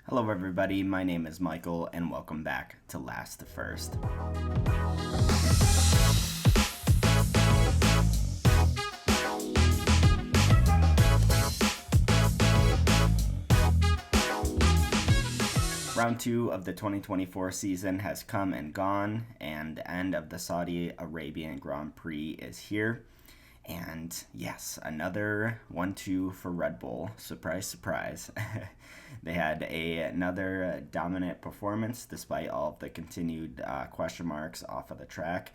Hello, everybody. My name is Michael, and welcome back to Last to First. Round 2 of the 2024 season has come and gone, and the end of the Saudi Arabian Grand Prix is here. And yes, another 1-2 for Red Bull. Surprise, surprise. They had another dominant performance despite all of the continued question marks off of the track.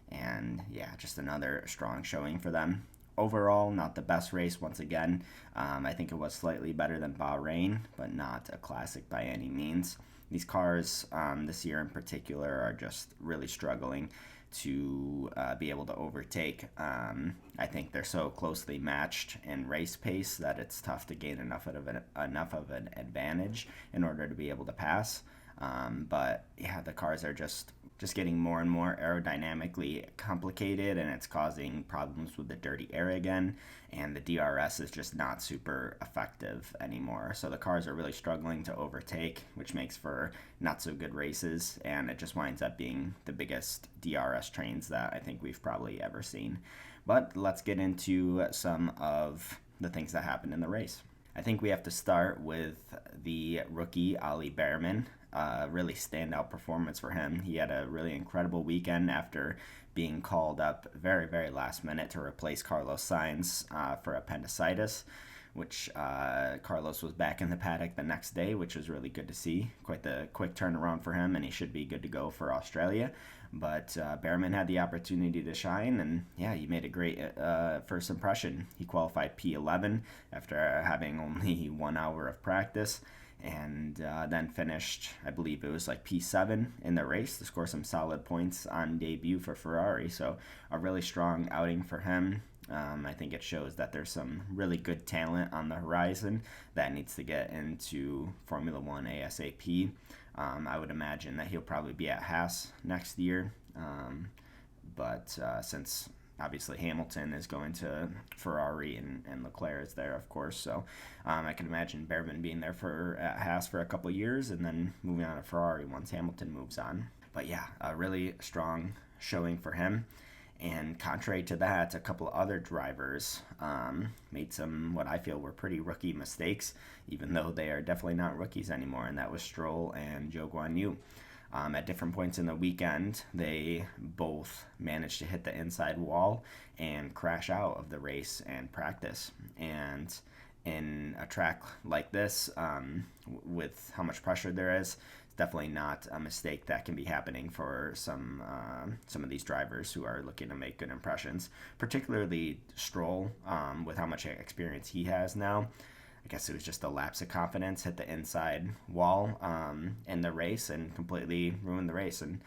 And yeah, just another strong showing for them. Overall, not the best race once again. I think it was slightly better than Bahrain, but not a classic by any means. These cars this year in particular are just really struggling to be able to overtake. I think they're so closely matched in race pace that it's tough to gain enough of an advantage in order to be able to pass. But yeah, the cars are just getting more and more aerodynamically complicated, and it's causing problems with the dirty air again, and the DRS is just not super effective anymore. So the cars are really struggling to overtake, which makes for not so good races, and it just winds up being the biggest DRS trains that I think we've probably ever seen. But let's get into some of the things that happened in the race. I think we have to start with the rookie, Ali Bearman. Really standout performance for him. He had a really incredible weekend after being called up very, very last minute to replace Carlos Sainz for appendicitis, which Carlos was back in the paddock the next day, which was really good to see. Quite the quick turnaround for him, and he should be good to go for Australia. But Bearman had the opportunity to shine, and yeah, he made a great first impression. He qualified P11 after having only 1 hour of practice, and then finished, I believe it was like P7 in the race to score some solid points on debut for Ferrari. So a really strong outing for him. I think it shows that there's some really good talent on the horizon that needs to get into Formula One ASAP. I would imagine that he'll probably be at Haas next year, but since obviously Hamilton is going to Ferrari and Leclerc is there, of course. So I can imagine Bearman being there at Haas for a couple of years and then moving on to Ferrari once Hamilton moves on. But yeah, a really strong showing for him. And contrary to that, a couple of other drivers made some what I feel were pretty rookie mistakes, even though they are definitely not rookies anymore, and that was Stroll and Zhou Guanyu. At different points in the weekend, they both managed to hit the inside wall and crash out of the race and practice. And in a track like this, with how much pressure there is, it's definitely not a mistake that can be happening for some of these drivers who are looking to make good impressions, particularly Stroll, with how much experience he has now. I guess it was just a lapse of confidence, hit the inside wall in the race and completely ruined the race. And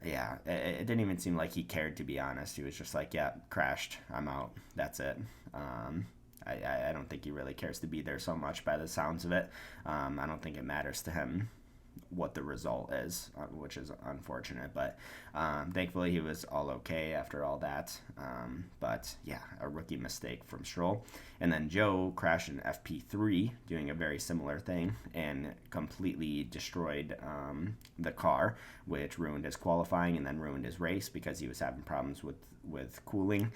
yeah, it didn't even seem like he cared, to be honest. He was just like, yeah, crashed, I'm out, that's it. I don't think he really cares to be there so much by the sounds of it. I don't think it matters to him what the result is, which is unfortunate, but thankfully he was all okay after all that. But yeah, a rookie mistake from Stroll. And then Joe crashed in FP3 doing a very similar thing and completely destroyed the car, which ruined his qualifying and then ruined his race because he was having problems with cooling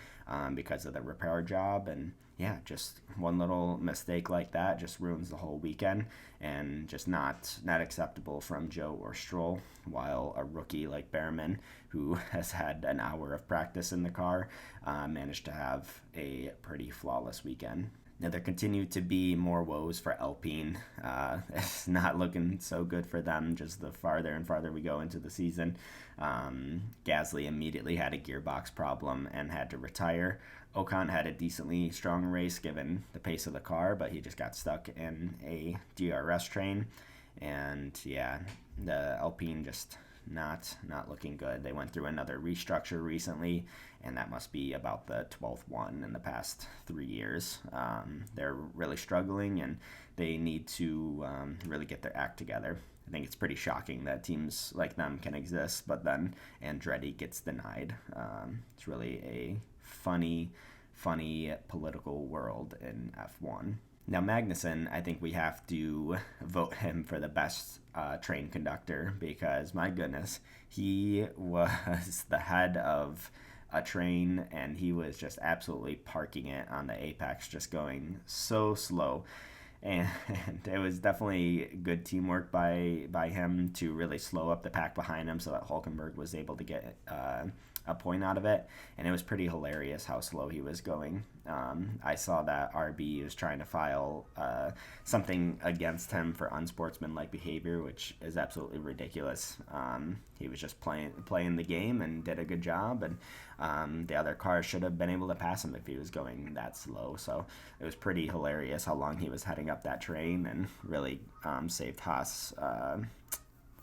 because of the repair job. And yeah, just one little mistake like that just ruins the whole weekend, and just not acceptable from Joe or Stroll, while a rookie like Bearman, who has had an hour of practice in the car, managed to have a pretty flawless weekend. Now, there continue to be more woes for Alpine. It's not looking so good for them just the farther and farther we go into the season. Gasly immediately had a gearbox problem and had to retire. Ocon had a decently strong race given the pace of the car, but he just got stuck in a DRS train. And yeah, the Alpine just not looking good. They went through another restructure recently, and that must be about the 12th one in the past 3 years. They're really struggling, and they need to really get their act together. I think it's pretty shocking that teams like them can exist, but then Andretti gets denied. It's really a funny political world in F1. Now, Magnussen, I think we have to vote him for the best train conductor because, my goodness, he was the head of a train and he was just absolutely parking it on the apex, just going so slow. And it was definitely good teamwork by him to really slow up the pack behind him so that Hulkenberg was able to get a point out of it. And it was pretty hilarious how slow he was going. I saw that RB was trying to file something against him for unsportsmanlike behavior, which is absolutely ridiculous. He was just playing the game and did a good job, and the other car should have been able to pass him if he was going that slow. So it was pretty hilarious how long he was heading up that train, and really saved Haas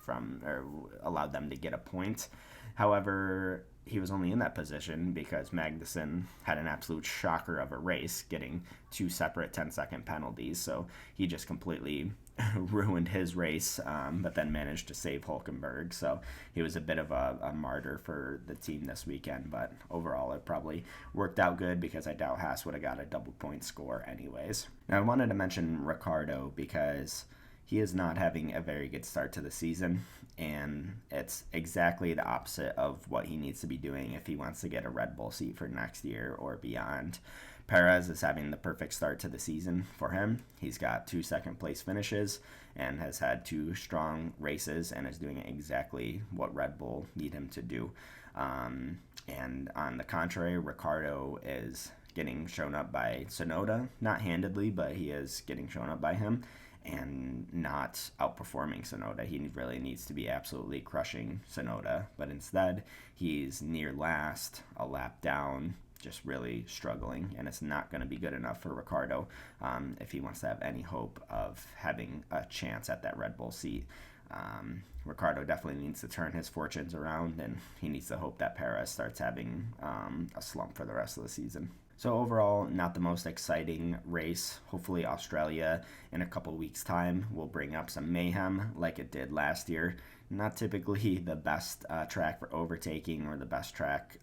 from, or allowed them to get a point. However, he was only in that position because Magnussen had an absolute shocker of a race, getting two separate 10-second penalties. So he just completely ruined his race, but then managed to save Hulkenberg. So he was a bit of a martyr for the team this weekend. But overall, it probably worked out good because I doubt Haas would have got a double point score anyways. Now, I wanted to mention Ricciardo because he is not having a very good start to the season, and it's exactly the opposite of what he needs to be doing if he wants to get a Red Bull seat for next year or beyond. Perez is having the perfect start to the season for him. He's got 2 second-place finishes and has had 2 strong races and is doing exactly what Red Bull need him to do. And on the contrary, Ricciardo is getting shown up by Tsunoda, not handedly, but he is getting shown up by him and not outperforming Tsunoda. He really needs to be absolutely crushing Tsunoda, but instead he's near last, a lap down, just really struggling, and it's not going to be good enough for Ricciardo if he wants to have any hope of having a chance at that Red Bull seat. Ricciardo definitely needs to turn his fortunes around, and he needs to hope that Perez starts having a slump for the rest of the season. So overall, not the most exciting race. Hopefully Australia in a couple weeks' time will bring up some mayhem like it did last year. Not typically the best track for overtaking or the best track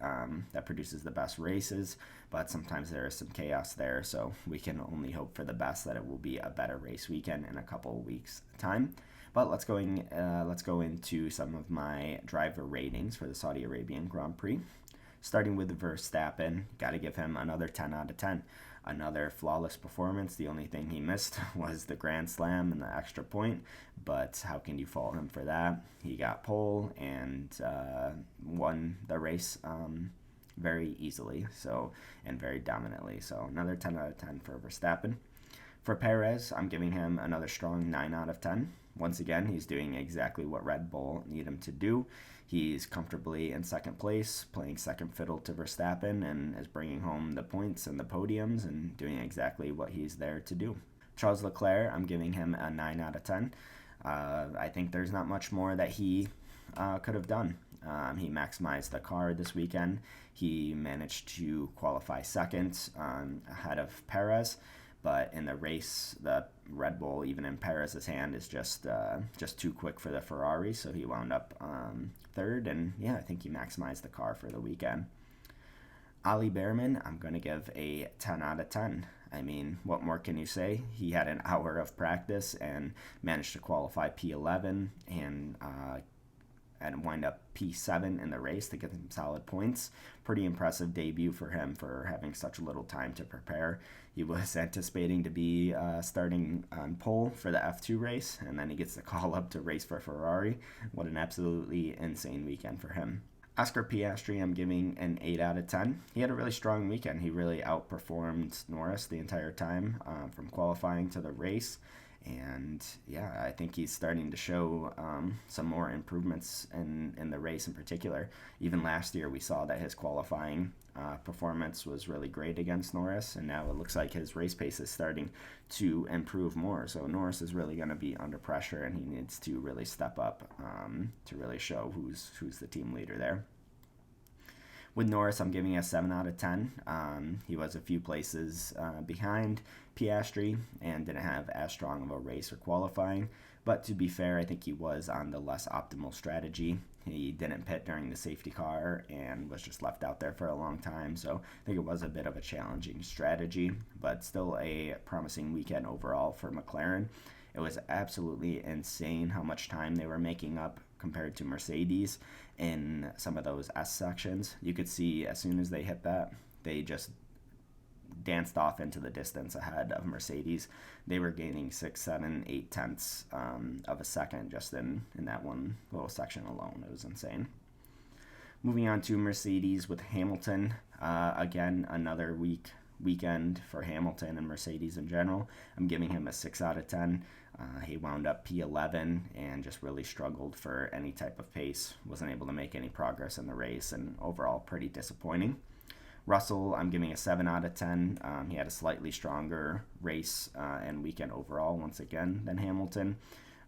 that produces the best races, but sometimes there is some chaos there, so we can only hope for the best, that it will be a better race weekend in a couple weeks' time. But let's go into some of my driver ratings for the Saudi Arabian Grand Prix. Starting with Verstappen, got to give him another 10 out of 10. Another flawless performance. The only thing he missed was the Grand Slam and the extra point, but how can you fault him for that? He got pole and won the race very easily, and very dominantly. So another 10 out of 10 for Verstappen. For Perez, I'm giving him another strong 9 out of 10. Once again, he's doing exactly what Red Bull need him to do. He's comfortably in second place, playing second fiddle to Verstappen, and is bringing home the points and the podiums and doing exactly what he's there to do. Charles Leclerc, I'm giving him a 9 out of 10. I think there's not much more that he could have done. He maximized the car this weekend. He managed to qualify second ahead of Perez. But in the race, the Red Bull, even in Perez's hand, is just too quick for the Ferrari, so he wound up third, and yeah, I think he maximized the car for the weekend. Ali Bearman, I'm going to give a 10 out of 10. I mean, what more can you say? He had an hour of practice and managed to qualify P11 and wind up P7 in the race to get some solid points. Pretty impressive debut for him for having such little time to prepare. He was anticipating to be starting on pole for the F2 race, and then he gets the call up to race for Ferrari. What an absolutely insane weekend for him. Oscar Piastri, I'm giving an 8 out of 10. He had a really strong weekend. He really outperformed Norris the entire time from qualifying to the race. And yeah, I think he's starting to show some more improvements in the race in particular. Even last year, we saw that his qualifying performance was really great against Norris, and now it looks like his race pace is starting to improve more. So Norris is really going to be under pressure, and he needs to really step up to really show who's the team leader there. With Norris, I'm giving a 7 out of 10. He was a few places behind Piastri and didn't have as strong of a race or qualifying, But to be fair, I think he was on the less optimal strategy. He didn't pit during the safety car and was just left out there for a long time. So I think it was a bit of a challenging strategy, but still a promising weekend overall for McLaren. It was absolutely insane how much time they were making up compared to Mercedes in some of those S sections. You could see as soon as they hit that, they just danced off into the distance ahead of Mercedes. They were gaining 6, 7, 8 tenths of a second just in that one little section alone. It was insane. Moving on to Mercedes with Hamilton. Again, another weekend for Hamilton and Mercedes in general. I'm giving him a 6 out of 10. He wound up P11 and just really struggled for any type of pace. Wasn't able to make any progress in the race, and overall pretty disappointing. Russell, I'm giving a 7 out of 10. He had a slightly stronger race and weekend overall, once again, than Hamilton.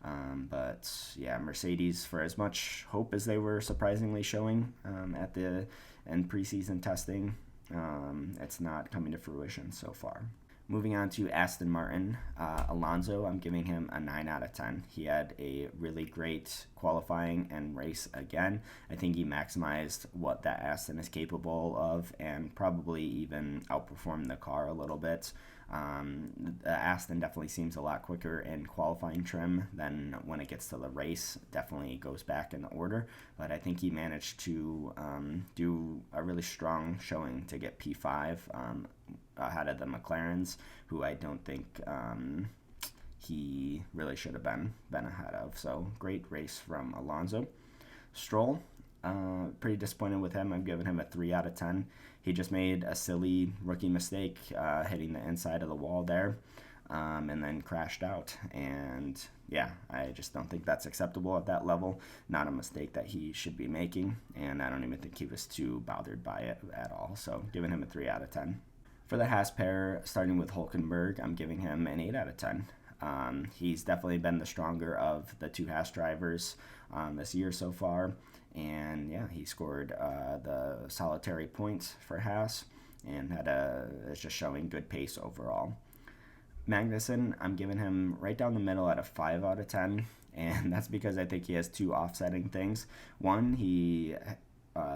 But yeah, Mercedes, for as much hope as they were surprisingly showing at the end preseason testing, it's not coming to fruition so far. Moving on to Aston Martin, Alonso, I'm giving him a 9 out of 10. He had a really great qualifying and race again. I think he maximized what that Aston is capable of and probably even outperformed the car a little bit. The Aston definitely seems a lot quicker in qualifying trim than when it gets to the race. Definitely goes back in the order, but I think he managed to do a really strong showing to get P5 ahead of the McLarens, who I don't think he really should have been ahead of. So great race from Alonso. Stroll, pretty disappointed with him. I'm giving him a 3 out of 10. He just made a silly rookie mistake hitting the inside of the wall there and then crashed out. And yeah, I just don't think that's acceptable at that level. Not a mistake that he should be making, and I don't even think he was too bothered by it at all. So giving him a 3 out of 10. For the Haas pair, starting with Hülkenberg, I'm giving him an 8 out of 10. He's definitely been the stronger of the two Haas drivers this year so far. And yeah, he scored the solitary points for Haas and is just showing good pace overall. Magnussen, I'm giving him right down the middle at a 5 out of 10. And that's because I think he has two offsetting things. One, he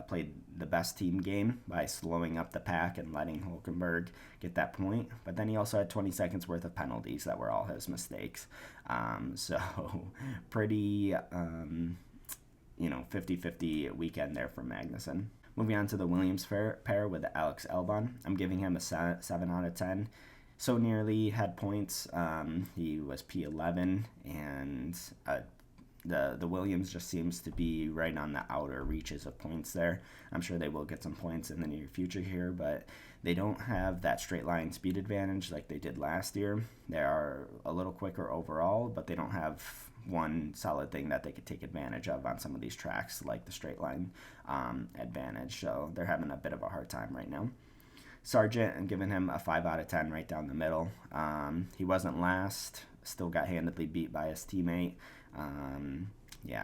played the best team game by slowing up the pack and letting Hülkenberg get that point. But then he also had 20 seconds worth of penalties that were all his mistakes. So pretty, 50-50 weekend there for Magnussen. Moving on to the Williams pair with Alex Albon. I'm giving him a 7 out of 10. So nearly had points. He was P11, and the Williams just seems to be right on the outer reaches of points there. I'm sure they will get some points in the near future here, but they don't have that straight line speed advantage like they did last year. They are a little quicker overall, but they don't have one solid thing that they could take advantage of on some of these tracks, like the straight line advantage. So they're having a bit of a hard time right now. Sargent, I'm giving him a 5 out of 10 right down the middle. He wasn't last, still got handedly beat by his teammate.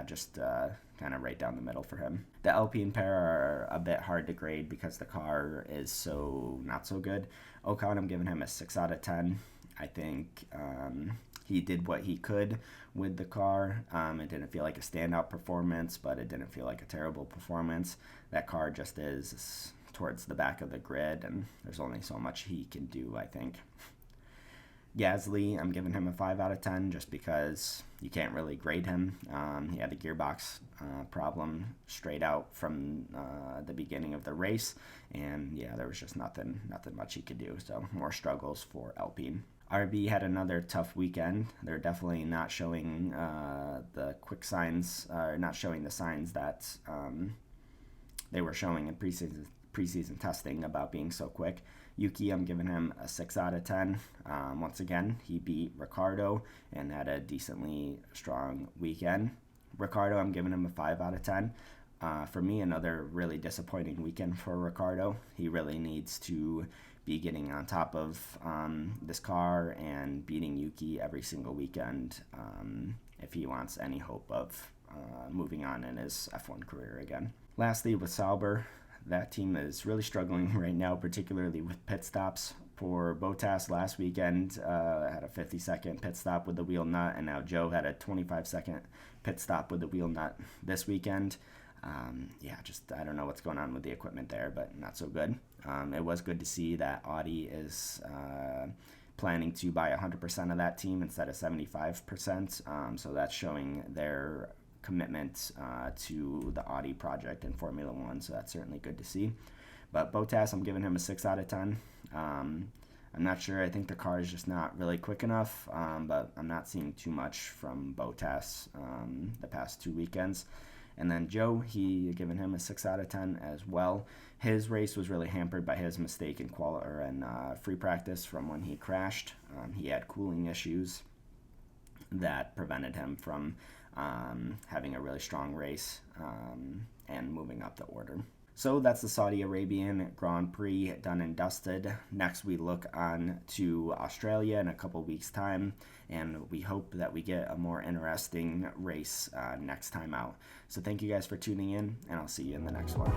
Just kind of right down the middle for him. The Alpine pair are a bit hard to grade because the car is so not so good. Ocon, I'm giving him a 6 out of 10. I think he did what he could with the car. It didn't feel like a standout performance, but it didn't feel like a terrible performance. That car just is towards the back of the grid, and there's only so much he can do, I think. Gasly, I'm giving him a 5 out of 10 just because you can't really grade him. He had a gearbox problem straight out from the beginning of the race, and yeah, there was just nothing much he could do. So more struggles for Alpine. RB had another tough weekend. They're definitely not showing the quick signs, not showing the signs that they were showing in preseason testing about being so quick. Yuki, I'm giving him a 6 out of 10. Once again, he beat Ricciardo and had a decently strong weekend. Ricciardo, I'm giving him a 5 out of 10. For me, another really disappointing weekend for Ricciardo. He really needs to be getting on top of this car and beating Yuki every single weekend if he wants any hope of moving on in his F1 career again. Lastly, with Sauber, that team is really struggling right now, particularly with pit stops. for Bottas last weekend, had a 50-second pit stop with the wheel nut, and now Joe had a 25-second pit stop with the wheel nut this weekend. I don't know what's going on with the equipment there, but not so good. It was good to see that Audi is planning to buy 100% of that team instead of 75%. So that's showing their commitment to the Audi project in Formula One. So that's certainly good to see. But Bottas, I'm giving him a 6 out of 10. I'm not sure. I think the car is just not really quick enough, but I'm not seeing too much from Bottas the past 2 weekends. And then Joe, he given him a 6 out of 10 as well. His race was really hampered by his mistake in free practice from when he crashed. He had cooling issues that prevented him from having a really strong race and moving up the order. So that's the Saudi Arabian Grand Prix done and dusted. Next we look on to Australia in a couple weeks' time, and we hope that we get a more interesting race next time out. So thank you guys for tuning in, and I'll see you in the next one.